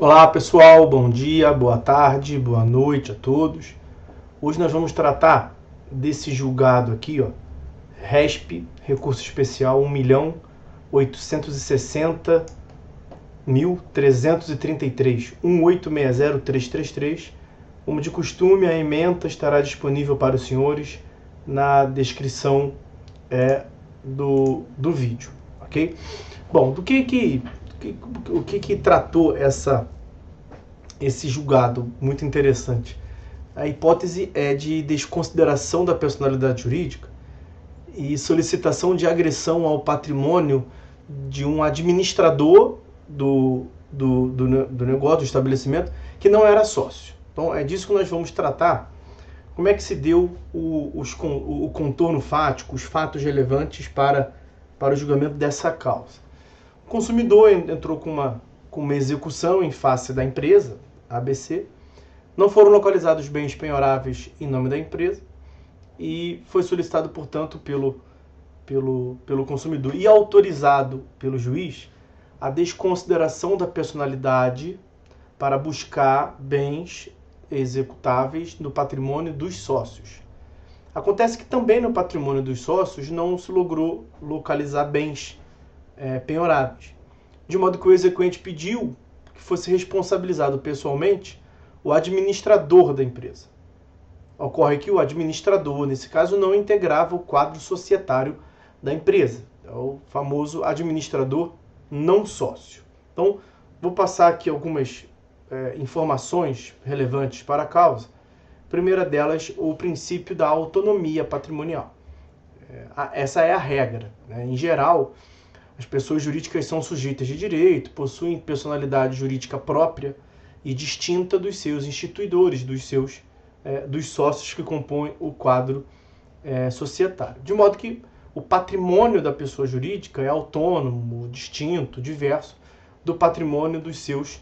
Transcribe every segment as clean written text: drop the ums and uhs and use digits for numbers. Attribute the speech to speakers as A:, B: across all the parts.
A: Olá pessoal, bom dia, boa tarde, boa noite a todos. Hoje nós vamos tratar desse julgado aqui, RESP, recurso especial 1.860.333, 1860333. Como de costume, a ementa estará disponível para os senhores na descrição do vídeo, ok? Bom, o que tratou esse julgado muito interessante? A hipótese é de desconsideração da personalidade jurídica e solicitação de agressão ao patrimônio de um administrador do negócio, do estabelecimento, que não era sócio. Então é disso que nós vamos tratar. Como é que se deu o contorno fático, os fatos relevantes para o julgamento dessa causa? O consumidor entrou com uma execução em face da empresa, ABC, não foram localizados bens penhoráveis em nome da empresa e foi solicitado, portanto, pelo consumidor e autorizado pelo juiz a desconsideração da personalidade para buscar bens executáveis no patrimônio dos sócios. Acontece que também no patrimônio dos sócios não se logrou localizar bens penhoráveis, de modo que o exequente pediu que fosse responsabilizado pessoalmente o administrador da empresa. Ocorre que o administrador, nesse caso, não integrava o quadro societário da empresa. É o famoso administrador não sócio. Então, vou passar aqui algumas informações relevantes para a causa. A primeira delas, o princípio da autonomia patrimonial. Essa é a regra, né? Em geral, as pessoas jurídicas são sujeitas de direito, possuem personalidade jurídica própria e distinta dos seus instituidores, dos sócios que compõem o quadro societário. De modo que o patrimônio da pessoa jurídica é autônomo, distinto, diverso do patrimônio dos seus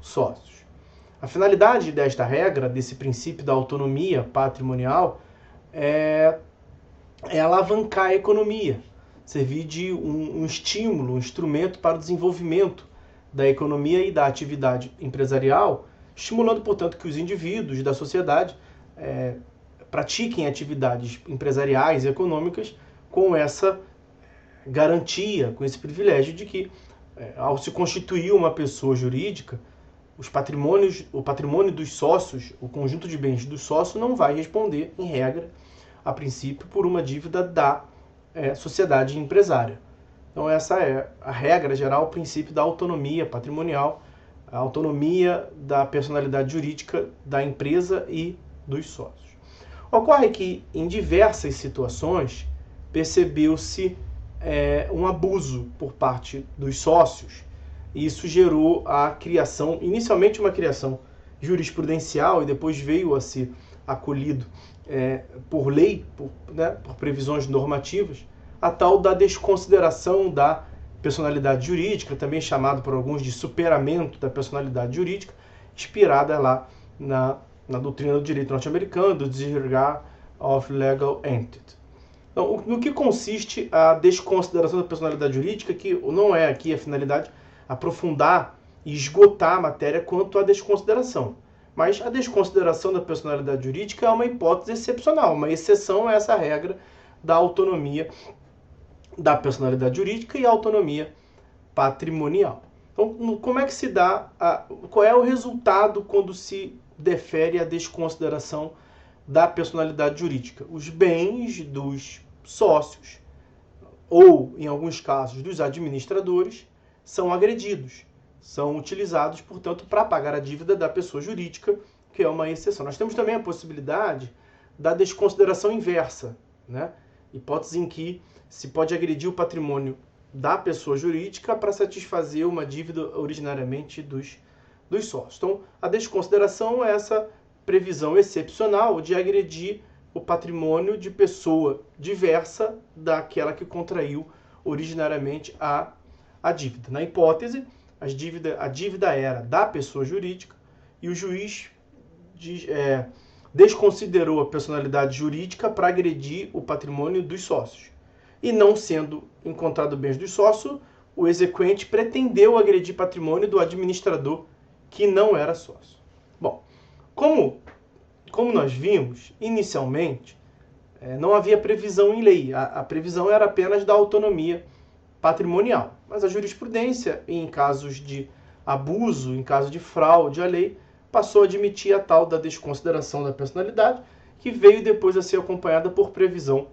A: sócios. A finalidade desta regra, desse princípio da autonomia patrimonial, é alavancar a economia, servir de um estímulo, um instrumento para o desenvolvimento da economia e da atividade empresarial, estimulando, portanto, que os indivíduos da sociedade pratiquem atividades empresariais e econômicas com essa garantia, com esse privilégio de que, ao se constituir uma pessoa jurídica, o patrimônio dos sócios, o conjunto de bens dos sócios, não vai responder, em regra, a princípio, por uma dívida da sociedade empresária. Então essa é a regra geral, o princípio da autonomia patrimonial, a autonomia da personalidade jurídica da empresa e dos sócios. Ocorre que, em diversas situações, percebeu-se um abuso por parte dos sócios, e isso gerou a criação, inicialmente uma criação jurisprudencial, e depois veio a ser acolhido por lei, por previsões normativas, a tal da desconsideração da personalidade jurídica, também chamado por alguns de superamento da personalidade jurídica, inspirada lá na doutrina do direito norte-americano, do disregard of legal entity. Então, no que consiste a desconsideração da personalidade jurídica, que não é aqui a finalidade aprofundar e esgotar a matéria quanto à desconsideração. Mas a desconsideração da personalidade jurídica é uma hipótese excepcional, uma exceção a essa regra da autonomia da personalidade jurídica e autonomia patrimonial. Então, como é que se dá, qual é o resultado quando se defere a desconsideração da personalidade jurídica? Os bens dos sócios, ou, em alguns casos, dos administradores, são agredidos, são utilizados, portanto, para pagar a dívida da pessoa jurídica, que é uma exceção. Nós temos também a possibilidade da desconsideração inversa, né? Hipótese em que se pode agredir o patrimônio da pessoa jurídica para satisfazer uma dívida originariamente dos sócios. Então, a desconsideração é essa previsão excepcional de agredir o patrimônio de pessoa diversa daquela que contraiu originariamente a dívida. Na hipótese, a dívida era da pessoa jurídica e o juiz desconsiderou a personalidade jurídica para agredir o patrimônio dos sócios. E não sendo encontrado bens dos sócios, o exequente pretendeu agredir patrimônio do administrador que não era sócio. Bom, como nós vimos, inicialmente, não havia previsão em lei. A previsão era apenas da autonomia patrimonial. Mas a jurisprudência, em casos de abuso, em caso de fraude à lei, passou a admitir a tal da desconsideração da personalidade, que veio depois a ser acompanhada por previsão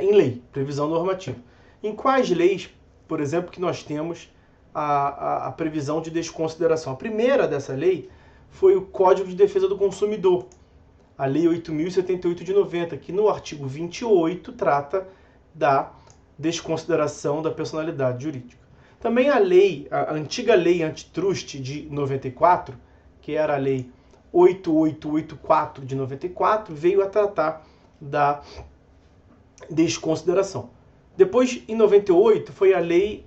A: em lei, previsão normativa. Em quais leis, por exemplo, que nós temos a previsão de desconsideração? A primeira dessa lei foi o Código de Defesa do Consumidor, a Lei 8.078 de 90, que no artigo 28 trata da desconsideração da personalidade jurídica. Também a antiga Lei Antitrust de 94, que era a Lei 8884 de 94, veio a tratar da desconsideração. Depois, em 98, foi a Lei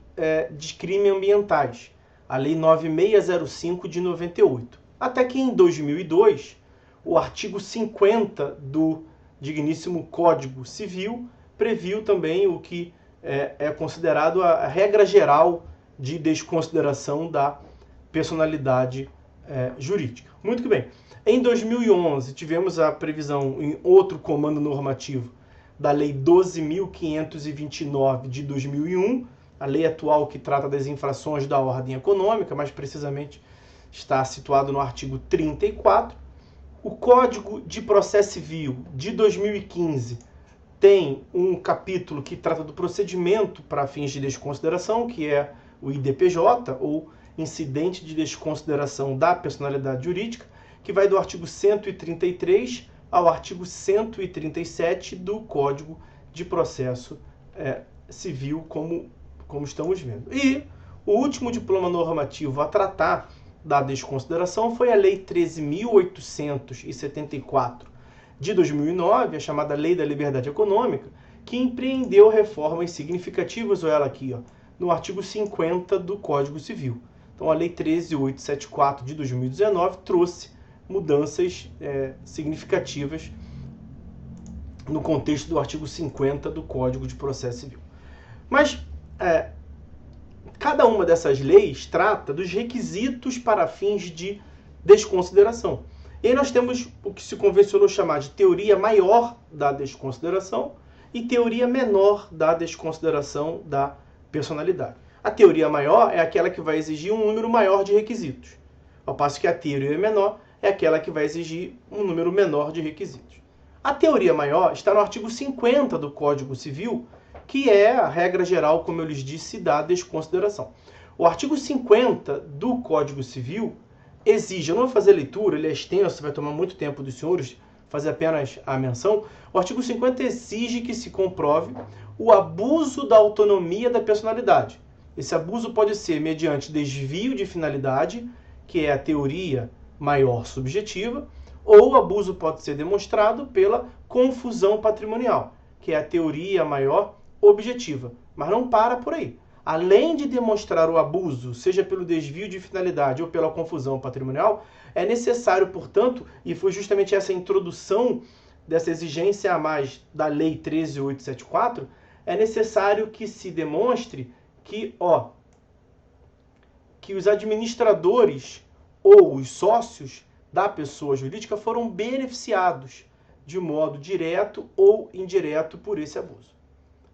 A: de Crimes Ambientais, a Lei 9605 de 98. Até que em 2002, o artigo 50 do digníssimo Código Civil previu também o que é considerado a regra geral de desconsideração da personalidade jurídica. Muito que bem. Em 2011, tivemos a previsão em outro comando normativo da Lei 12.529 de 2001, a lei atual que trata das infrações da ordem econômica, mais precisamente está situado no artigo 34. O Código de Processo Civil de 2015 tem um capítulo que trata do procedimento para fins de desconsideração, que é o IDPJ, ou Incidente de Desconsideração da Personalidade Jurídica, que vai do artigo 133 ao artigo 137 do Código de Processo Civil, como estamos vendo. E o último diploma normativo a tratar da desconsideração foi a Lei 13.874 de 2009, a chamada Lei da Liberdade Econômica, que empreendeu reformas significativas, olha ela aqui, no artigo 50 do Código Civil. Então a Lei 13.874 de 2019 trouxe mudanças significativas no contexto do artigo 50 do Código de Processo Civil. Mas cada uma dessas leis trata dos requisitos para fins de desconsideração. E aí nós temos o que se convencionou chamar de teoria maior da desconsideração e teoria menor da desconsideração da personalidade. A teoria maior é aquela que vai exigir um número maior de requisitos, ao passo que a teoria menor é aquela que vai exigir um número menor de requisitos. A teoria maior está no artigo 50 do Código Civil, que é a regra geral, como eu lhes disse, da desconsideração. O artigo 50 do Código Civil exige, eu não vou fazer a leitura, ele é extenso, vai tomar muito tempo dos senhores, fazer apenas a menção. O artigo 50 exige que se comprove o abuso da autonomia da personalidade. Esse abuso pode ser mediante desvio de finalidade, que é a teoria maior subjetiva, ou o abuso pode ser demonstrado pela confusão patrimonial, que é a teoria maior objetiva. Mas não para por aí. Além de demonstrar o abuso, seja pelo desvio de finalidade ou pela confusão patrimonial, é necessário, portanto, e foi justamente essa introdução dessa exigência a mais da Lei 13.874, é necessário que se demonstre que os administradores ou os sócios da pessoa jurídica foram beneficiados de modo direto ou indireto por esse abuso.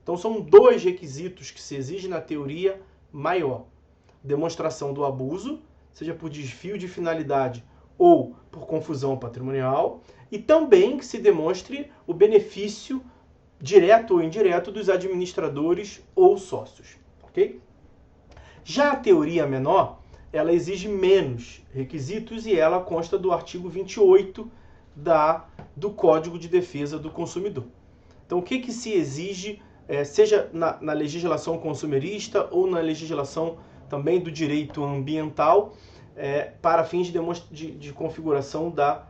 A: Então são dois requisitos que se exigem na teoria maior. Demonstração do abuso, seja por desvio de finalidade ou por confusão patrimonial, e também que se demonstre o benefício direto ou indireto dos administradores ou sócios. Okay? Já a teoria menor, ela exige menos requisitos e ela consta do artigo 28 do Código de Defesa do Consumidor. Então, o que se exige, seja na legislação consumerista ou na legislação também do direito ambiental, para fins de configuração da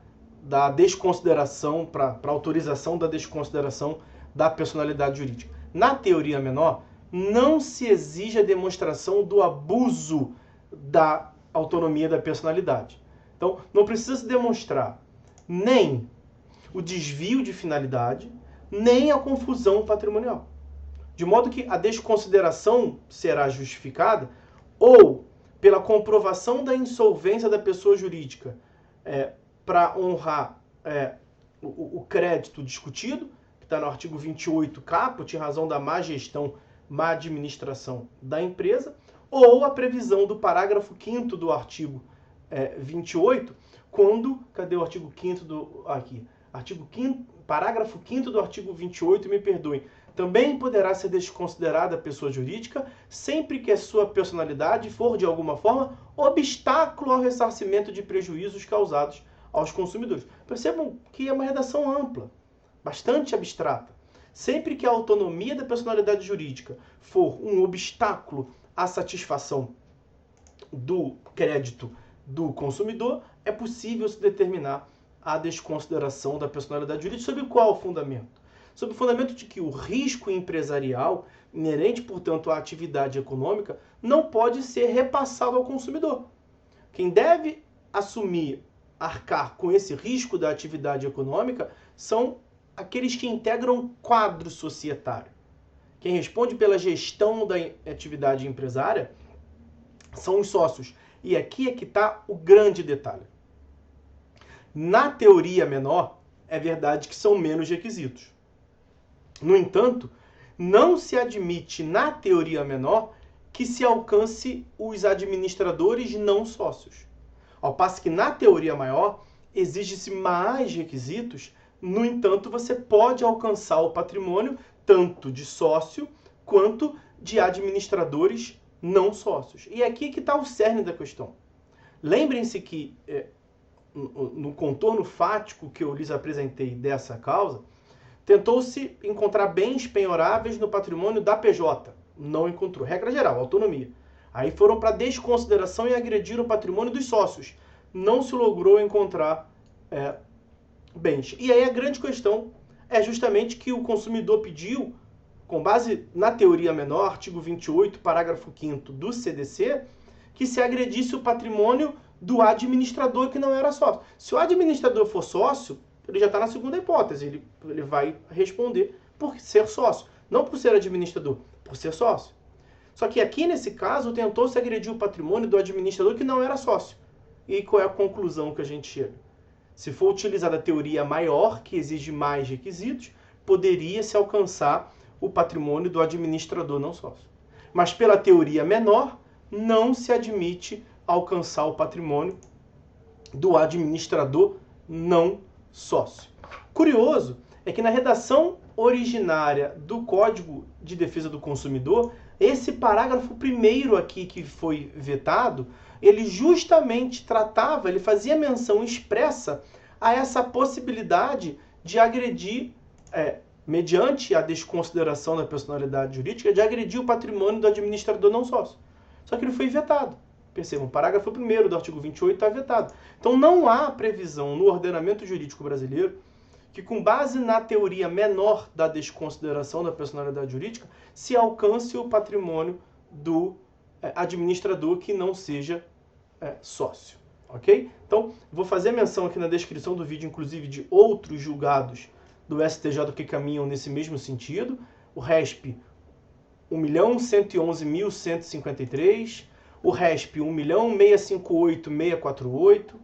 A: desconsideração, para autorização da desconsideração da personalidade jurídica. Na teoria menor, não se exige a demonstração do abuso da autonomia da personalidade. Então, não precisa se demonstrar nem o desvio de finalidade, nem a confusão patrimonial. De modo que a desconsideração será justificada ou pela comprovação da insolvência da pessoa jurídica para honrar o crédito discutido, que está no artigo 28 caput, em razão da má gestão, má administração da empresa, ou a previsão do parágrafo 5º do artigo 28, quando, cadê o artigo 5º do, aqui, parágrafo 5º do artigo 28, me perdoem, também poderá ser desconsiderada a pessoa jurídica sempre que a sua personalidade for, de alguma forma, obstáculo ao ressarcimento de prejuízos causados aos consumidores. Percebam que é uma redação ampla, bastante abstrata. Sempre que a autonomia da personalidade jurídica for um obstáculo à satisfação do crédito do consumidor, é possível se determinar a desconsideração da personalidade jurídica. Sob qual fundamento? Sob o fundamento de que o risco empresarial, inerente, portanto, à atividade econômica, não pode ser repassado ao consumidor. Quem deve assumir, arcar com esse risco da atividade econômica são aqueles que integram quadro societário. Quem responde pela gestão da atividade empresária são os sócios. E aqui é que está o grande detalhe. Na teoria menor, é verdade que são menos requisitos. No entanto, não se admite na teoria menor que se alcance os administradores não sócios. Ao passo que na teoria maior exige-se mais requisitos, no entanto, você pode alcançar o patrimônio tanto de sócio quanto de administradores não sócios. E é aqui que está o cerne da questão. Lembrem-se que no contorno fático que eu lhes apresentei dessa causa, tentou-se encontrar bens penhoráveis no patrimônio da PJ. Não encontrou. Regra geral, autonomia. Aí foram para desconsideração e agrediram o patrimônio dos sócios. Não se logrou encontrar bens. E aí a grande questão é justamente que o consumidor pediu, com base na teoria menor, artigo 28, parágrafo 5º do CDC, que se agredisse o patrimônio do administrador que não era sócio. Se o administrador for sócio, ele já está na segunda hipótese, ele vai responder por ser sócio. Não por ser administrador, por ser sócio. Só que aqui, nesse caso, tentou-se agredir o patrimônio do administrador que não era sócio. E qual é a conclusão que a gente chega? Se for utilizada a teoria maior, que exige mais requisitos, poderia-se alcançar o patrimônio do administrador não sócio. Mas pela teoria menor, não se admite alcançar o patrimônio do administrador não sócio. Curioso é que na redação originária do Código de Defesa do Consumidor, esse parágrafo primeiro aqui que foi vetado, ele justamente tratava, ele fazia menção expressa a essa possibilidade de agredir, mediante a desconsideração da personalidade jurídica, de agredir o patrimônio do administrador não sócio. Só que ele foi vetado. Percebam, o parágrafo 1º do artigo 28 está vetado. Então não há previsão no ordenamento jurídico brasileiro que, com base na teoria menor da desconsideração da personalidade jurídica, se alcance o patrimônio do administrador que não seja sócio. Ok? Então, vou fazer menção aqui na descrição do vídeo, inclusive, de outros julgados do STJ que caminham nesse mesmo sentido. O RESP 1.111.153, o RESP 1.658.648,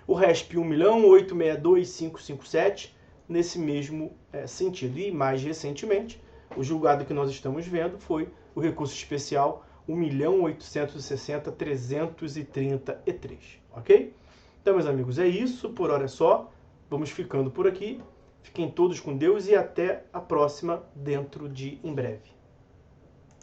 A: o RESP 1.862.557, nesse mesmo sentido. E, mais recentemente, o julgado que nós estamos vendo foi o recurso especial 1.860.333, ok? Então, meus amigos, é isso, por hora é só. Vamos ficando por aqui. Fiquem todos com Deus e até a próxima, dentro de em breve.